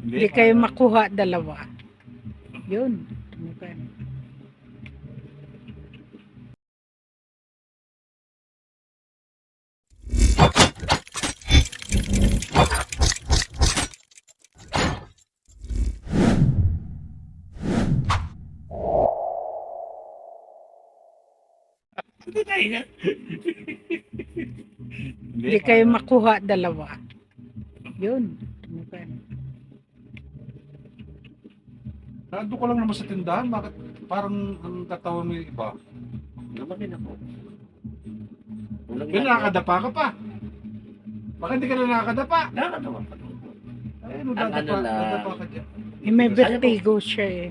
Hindi kayo makuha dalawa. Yun. Okay. Hindi kayo makuha dalawa. Yun. Okay. Nando ko lang naman sa tindahan, bakit parang ang katawan mo yung iba? Lumaki na po. Kaya nakakadapa ka pa. Bakit hindi ka na nakakadapa? Nakakatawa pa. Ay, Ang ano lang. dadapa ka dyan. May vertigo siya eh.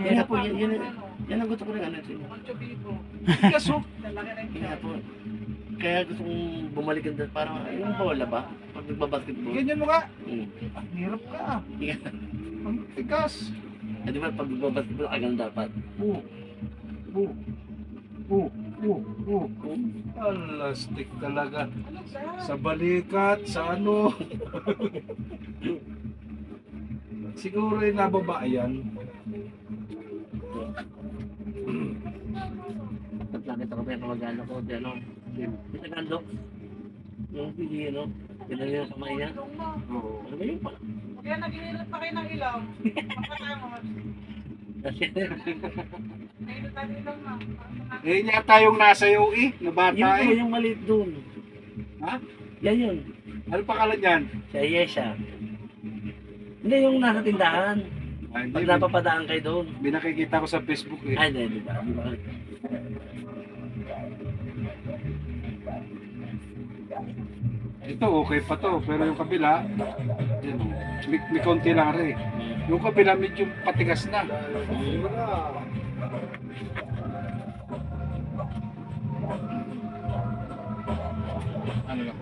Yan nga po, yan ang gusto ko rin ano. Kaso, Yan nga po. Kaya gusto kong bumalik ang parang yung bola ba? Pag nagbabasketball. ganyan mo nga. Hmm. Ah, hirap ka. Yeah. Ang tigas. Eh, di ba pag nagbabasketball, agang dapat. Oo. Oo. Oo. Oo. Oo. Alastik talaga. Sa balikat, sa ano. Siguro yung nababa yan. At nakita ko pa yung kamag-ano ko, di ano, pinagando. Yung pili, ano, pinag yung kamay niya. Oo. Ano ba yun pa? Kaya nag-inilot pa kayo ng ilaw. Pagkatapos, Kasi, nainot natin ilaw na. Eh, yata yung nasa iyo na bata yun po, eh. yung maliit dun. Ha? Yan yun. Ano pangalan yan? Siya, Yesha. Hindi, yung nasa tindahan. Ah, hindi, Pag napapadaan kayo doon. binakikita ko sa Facebook eh. Ay, hindi, di ba? Di ba? Ito okay pa to, pero yung kabila, yan, may konti lang rin. Yung kabila medyo patigas na. Ano lang?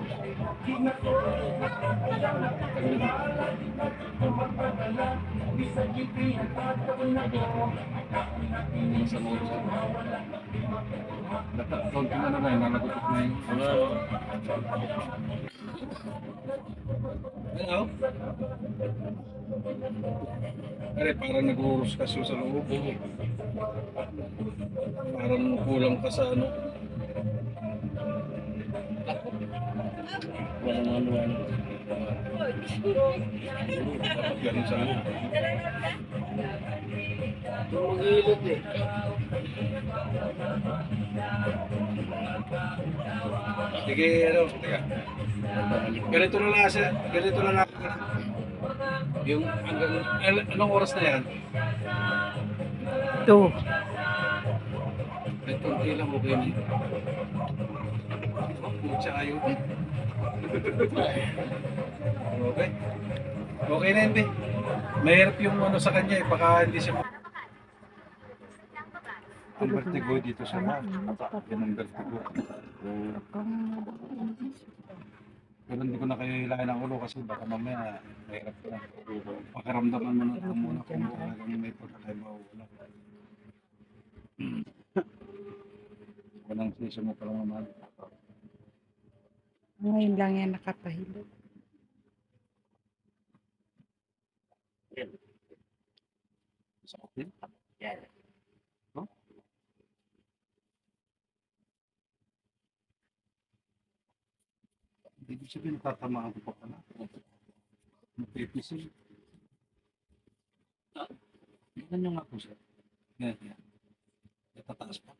Sa loob siya. Konti na na yun, nalagutok na yun. Ano? Pare, parang nag-uuros ka sa loob. Parang kulang ka sa ano. Wala mga luwan. Dapat ganun sa ano. Tumagilot eh. Sige, ano, teka. Ganito na lang siya, ganito na lang. Yung, anong oras na yan? Ito. May konti lang, okay na yun. Pucha kayo. Okay. Okay na yun, be. Mahirap yung ano sa kanya eh, baka hindi siya ang vertigo dito sa mga. Yan ang vertigo. Pero hindi ko na kayo hilahin ang ulo kasi baka mamaya mahirap na. Pakiramdaman mo na muna kung talagang may pagkakaiba o wala. Walang sisyo mo palang naman. Ngayon lang yan nakapahilot. Yan. Sakit din. Yan. Hindi ko sabihin natatamaan ko pa pala. Napipisil. Ganyan nga po siya. Yan, yan. Tataas pa.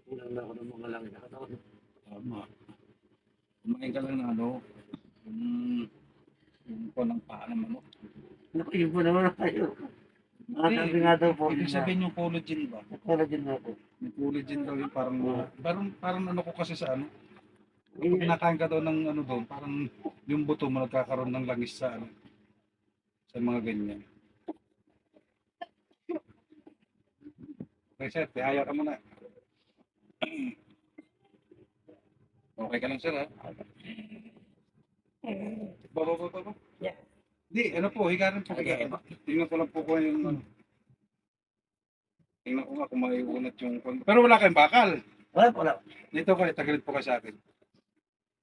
Kulang na ako ng mga langit na katawan. Tama. Kumain ka lang ng ano, yung po ng paa ng manok. Naku, yun po naman tayo. Sabi nga daw po. Ibig sabihin yung collagen ba? Collagen nga po. Yung collagen daw yung parang ano ko kasi sa ano. Kapag kinakain ka daw ng ano doon, parang yung buto mo nagkakaroon ng langis sa ano. Sa mga ganyan. Okay sir, tihaya ka muna. Okay ka lang sir ha? Baba. Yeah. Di, ano po, higa rin po. Higa. Tingnan ko lang po kung yung ano. Tingnan ko nga kung maiunat yung... Pero wala kayong bakal. Wala. Dito kayo, tagilid po kayo sa akin.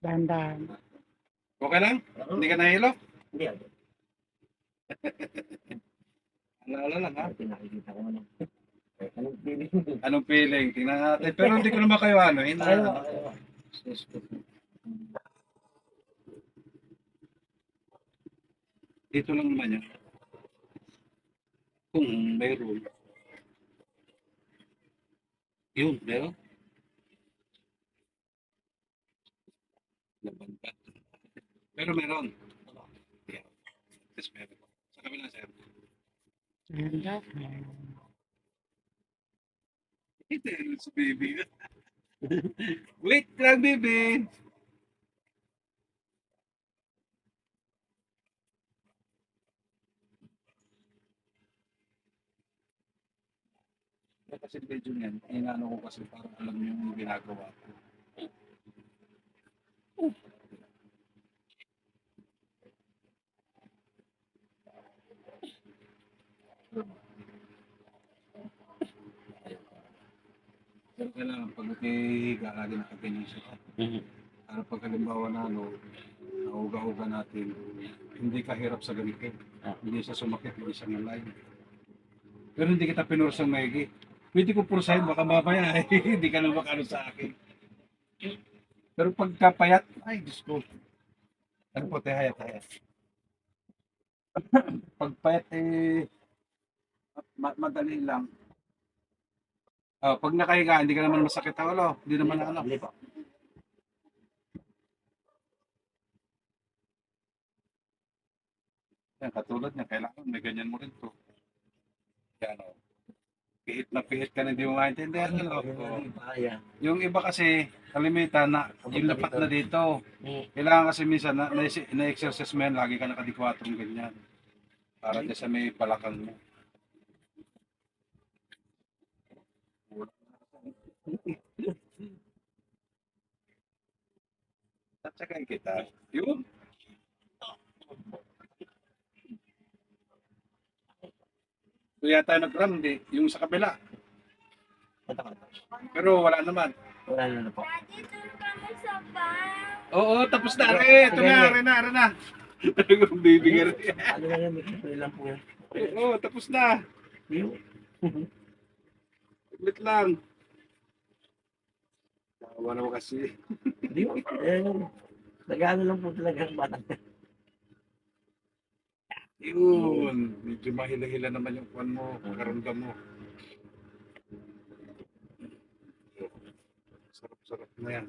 Dahan-dahan. Okay lang? Hindi ka nahilo? Hindi. Alaala lang ha? Pinakikita ko ano. Anong feeling? Anong feeling? Tingnan natin. Pero hindi ko naman kayo ano. Ayaw. Dito lang naman yan. Kung mayroon. Yun, meron. Laban pa. Pero meron. Yeah. Yes, meron. Sa kabila, sir. Dahan-dahan. Ito yun sa baby. Wait lang, baby. Kasi medyo yan, inaano ko kasi parang alam niyo yung ginagawa ko. Pero kailangan pag hihiga, lagi nakaganyan siya. Para pag halimbawa na nauga-uga natin, hindi ka hirap sa ganito. Hindi siya sumakit, hindi siya ngalay. Pero hindi kita pinursang maigi. Pwede ko pursahin, baka mamaya hindi ka na makano sa akin. Pero pagkapayat, ay Diyos ko. Ano po, hayat. Pagpayat madali lang. Pag nakahiga, hindi ka naman masakit ang ulo. Hindi naman ano. Hindi po. Yan, katulad niya, kailangan may ganyan mo rin to. Yan o. Pihit na pihit ka na hindi mo maintindihan. Ano? Kaya. Yung iba kasi, kalimitan na, yung lapat na dito. Kailangan kasi minsan na-exercise mo yan, lagi ka nakadikwatrong ganyan. Para dyan sa may balakang mo. Tatsakay kita. Yun. So yata nag-run, yung sa kabila. Pero wala naman. Wala na po. Oo, tapos na rin. Ito na. Talagang baby ka rin. Ano na yan? May lang po yan. Oo, tapos na. Yung. Saglit lang. Tawa naman kasi. Hindi po. Nag-ano lang po talaga ang bata. Yun. Medyo mahila-hila naman yung kuwan mo, pagkaramdam mo. Sarap-sarap na yan.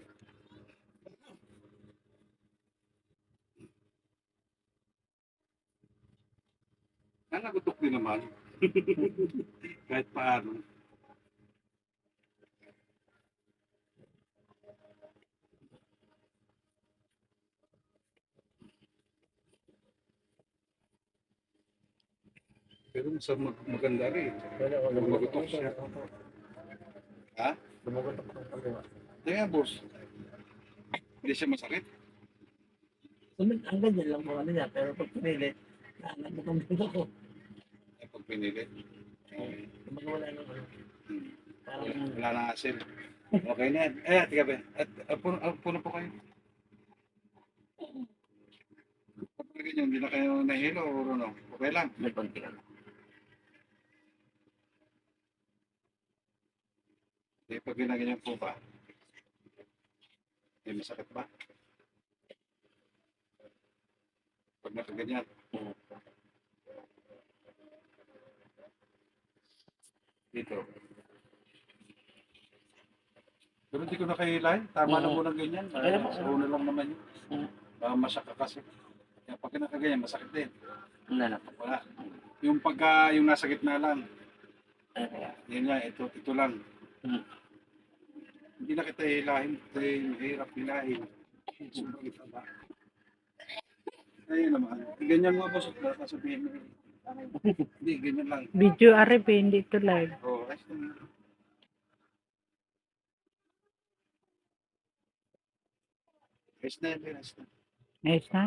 Nagutok din naman. Kahit paano. Pero maganda rin. Lumagotok siya. Ha? Lumagotok ang pagawa. Kaya boss. Hindi siya masakit. Ang ganyan lang po ano niya, pero pag pinilit, naanap dito ko. Pag pinilit. Kumbaga wala nang ano. Parang Wala na asin. Okay na yan. Tiga ba? At puno po kayo. Kapag ganyan, hindi na kayo nahilo o ano. Okay lang. may konti ano. Pag ginaganyan po ba? Hindi masakit ba? Pag nakaganyan. Dito. Pero hindi ko na kayo hilahin. Tama na muna ganyan. Sa una lang naman yun. Masaka kasi. Kaya pag nakaganyan, masakit din. Wala na po. Wala. Yung yung nasa gitna lang. Yan nga, ito lang. Hindi na kita hilahin. Ito yung hirap hilahin. Sobrang itaba. Ayun naman. Ganyan mo boss. Sabihin mo. Hindi, ganyan lang. Video arep hindi ito live. Oo, ayos naman. Ayos na yan, ayos na. Ayos na.